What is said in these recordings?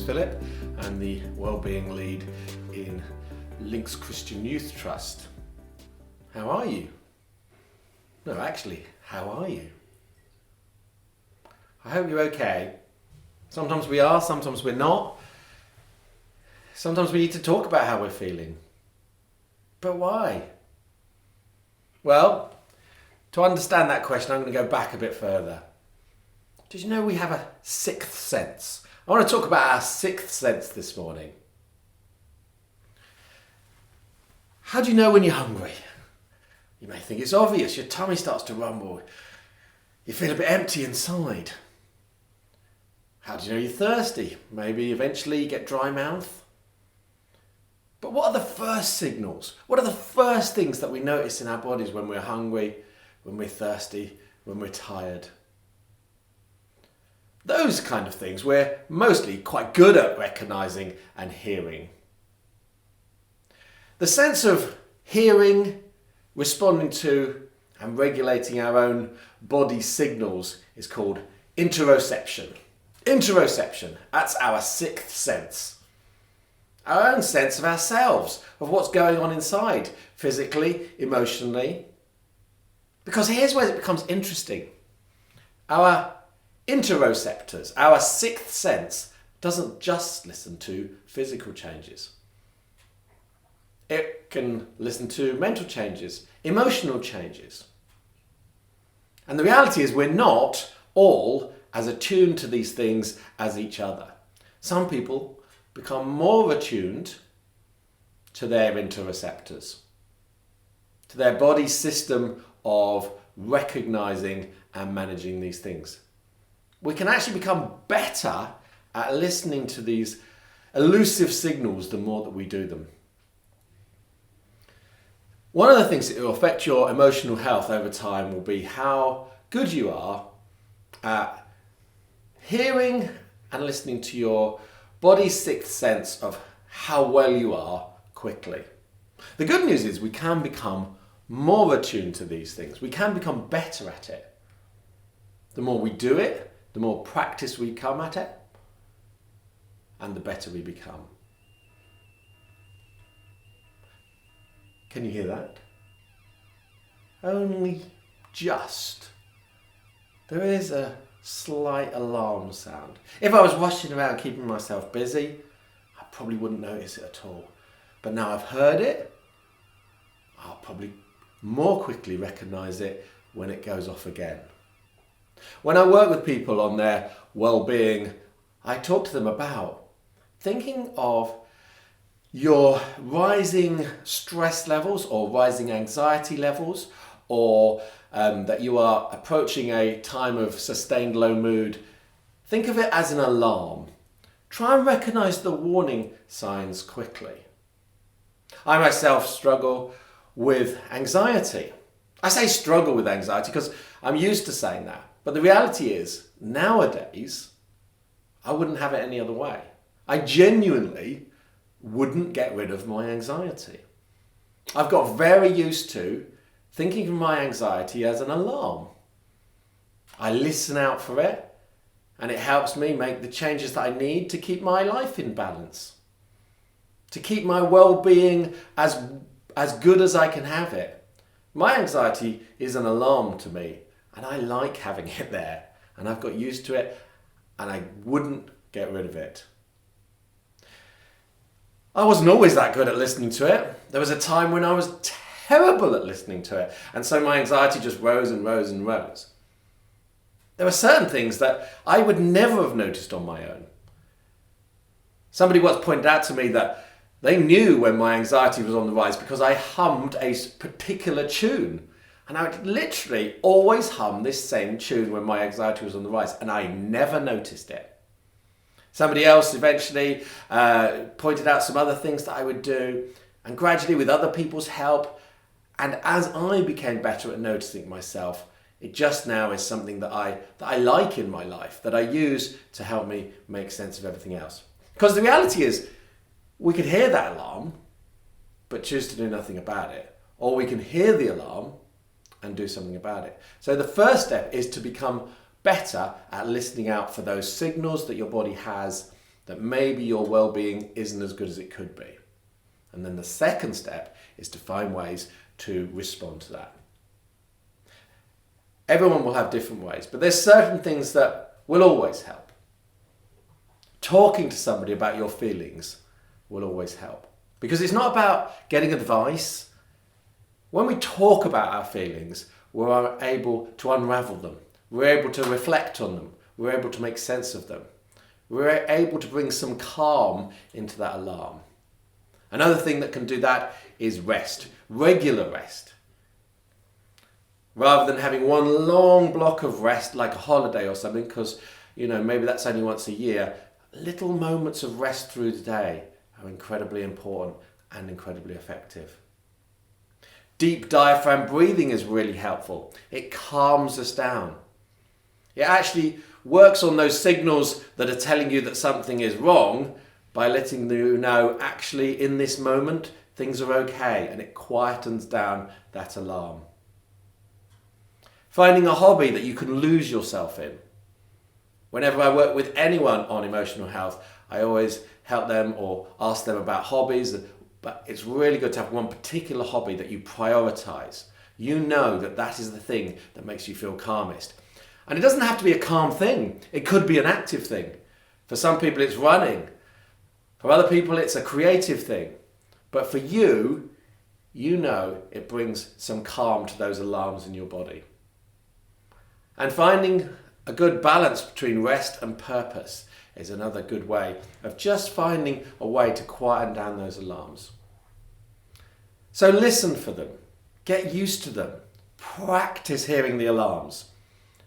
Philip. I'm the Wellbeing Lead in Links Christian Youth Trust. How are you? No, actually, how are you? I hope you're okay. Sometimes we are, sometimes we're not. Sometimes we need to talk about how we're feeling. But why? Well, to understand that question, I'm going to go back a bit further. Did you know we have a sixth sense? I want to talk about our sixth sense this morning. How do you know when you're hungry? You may think it's obvious. Your tummy starts to rumble. You feel a bit empty inside. How do you know you're thirsty? Maybe eventually you get dry mouth. But what are the first signals? What are the first things that we notice in our bodies when we're hungry, when we're thirsty, when we're tired? Those kind of things we're mostly quite good at recognising and hearing. The sense of hearing, responding to and regulating our own body signals is called interoception. Interoception, that's our sixth sense. Our own sense of ourselves, of what's going on inside, physically, emotionally. Because here's where it becomes interesting. Our interoceptors, our sixth sense, doesn't just listen to physical changes. It can listen to mental changes, emotional changes. And the reality is we're not all as attuned to these things as each other. Some people become more attuned to their interoceptors, to their body system of recognizing and managing these things. We can actually become better at listening to these elusive signals the more that we do them. One of the things that will affect your emotional health over time will be how good you are at hearing and listening to your body's sixth sense of how well you are quickly. The good news is we can become more attuned to these things. We can become better at it. The more we do it, the more practice we come at it, and the better we become. Can you hear that? Only just. There is a slight alarm sound. If I was rushing around keeping myself busy, I probably wouldn't notice it at all. But now I've heard it, I'll probably more quickly recognise it when it goes off again. When I work with people on their well-being, I talk to them about thinking of your rising stress levels or rising anxiety levels, or that you are approaching a time of sustained low mood. Think of it as an alarm. Try and recognise the warning signs quickly. I myself struggle with anxiety. I say struggle with anxiety because I'm used to saying that. But the reality is, nowadays, I wouldn't have it any other way. I genuinely wouldn't get rid of my anxiety. I've got very used to thinking of my anxiety as an alarm. I listen out for it, and it helps me make the changes that I need to keep my life in balance, to keep my well-being as good as I can have it. My anxiety is an alarm to me, and I like having it there, and I've got used to it, and I wouldn't get rid of it. I wasn't always that good at listening to it. There was a time when I was terrible at listening to it, and so my anxiety just rose and rose and rose. There were certain things that I would never have noticed on my own. Somebody once pointed out to me that they knew when my anxiety was on the rise because I hummed a particular tune. And I would literally always hum this same tune when my anxiety was on the rise, and I never noticed it. Somebody else eventually pointed out some other things that I would do, and gradually with other people's help, and as I became better at noticing myself, it just now is something that I like in my life, that I use to help me make sense of everything else. Because the reality is, we could hear that alarm, but choose to do nothing about it. Or we can hear the alarm and do something about it. So the first step is to become better at listening out for those signals that your body has that maybe your well-being isn't as good as it could be. And then the second step is to find ways to respond to that. Everyone will have different ways, but there's certain things that will always help. Talking to somebody about your feelings will always help. Because it's not about getting advice. When we talk about our feelings, we're able to unravel them. We're able to reflect on them. We're able to make sense of them. We're able to bring some calm into that alarm. Another thing that can do that is rest, regular rest. Rather than having one long block of rest like a holiday or something, because maybe that's only once a year, little moments of rest through the day are incredibly important and incredibly effective. Deep diaphragm breathing is really helpful. It calms us down. It actually works on those signals that are telling you that something is wrong by letting you know actually in this moment things are okay, and it quietens down that alarm. Finding a hobby that you can lose yourself in. Whenever I work with anyone on emotional health, I always help them or ask them about hobbies, but it's really good to have one particular hobby that you prioritize. You know that is the thing that makes you feel calmest. And it doesn't have to be a calm thing. It could be an active thing. For some people it's running. For other people it's a creative thing. But for you, it brings some calm to those alarms in your body. And finding a good balance between rest and purpose is another good way of just finding a way to quieten down those alarms. So listen for them, get used to them, practice hearing the alarms,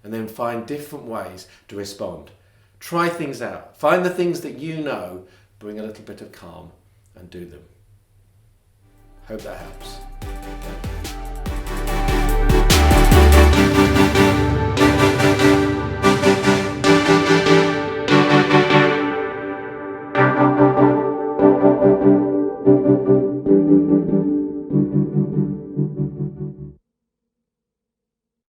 and then find different ways to respond. Try things out, find the things that bring a little bit of calm and do them. Hope that helps.